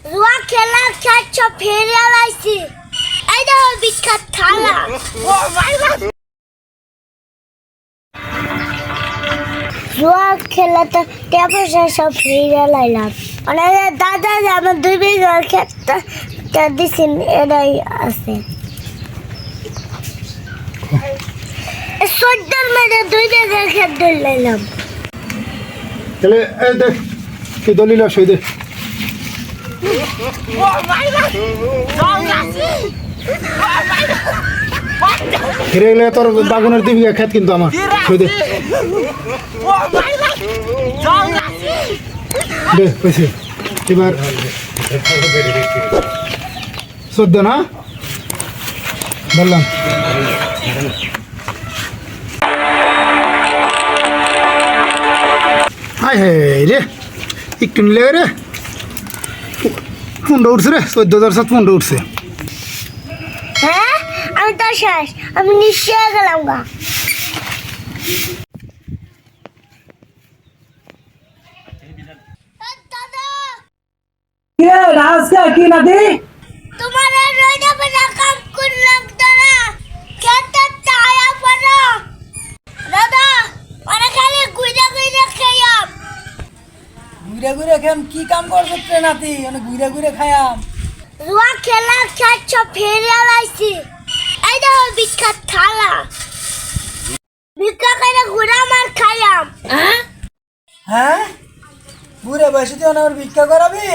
জুয়া খেলা খেলছ ফেরে লাইছি এই দেখো বিখ্যাত থালা জুয়া খেলাতে টেপসে সব ফেরে লাইলাম মানে দাদা আমার 2 বিঘা ক্ষেতটা দিছেন এটাই আছে সদ্যর মেয়েদের 2 বিঘা ক্ষেত ধরে লাইলাম তাহলে এই দেখ কি দলিল আছে দেখ ফিরে গেলে তোর বাগুনের 2 বিঘা ক্ষেত কিন্তু আমার সই দে দে পয়সা এবার 14 না বললাম হাই হে রে একটু নিলে রে ফুন্ডা উঠছে রে 14,000 ফুন্ডা উঠছে হ্যাঁ আমি তো শেষ আমি নিশ্চয় গেলাম গা কে রাজকা কি নাকি তোমার রইনা বনা কাম করলাম দাদা কেটে টায়া পড়া দাদা ওরা খালি গুইরা গুইরা খাইয়াম ঘুরে ঘুরে কেন কি কাম করছ রে নাতি মানে ঘুরে ঘুরে খায়াম জুয়া খেলা খেলছ ফেরে লাইছি এই দেখো বিখ্যাত থালা ভিক্ষা করে ঘুরা মার খাইয়াম হ্যাঁ ঘুরে বসে তুই আমার ভিক্ষা করাবি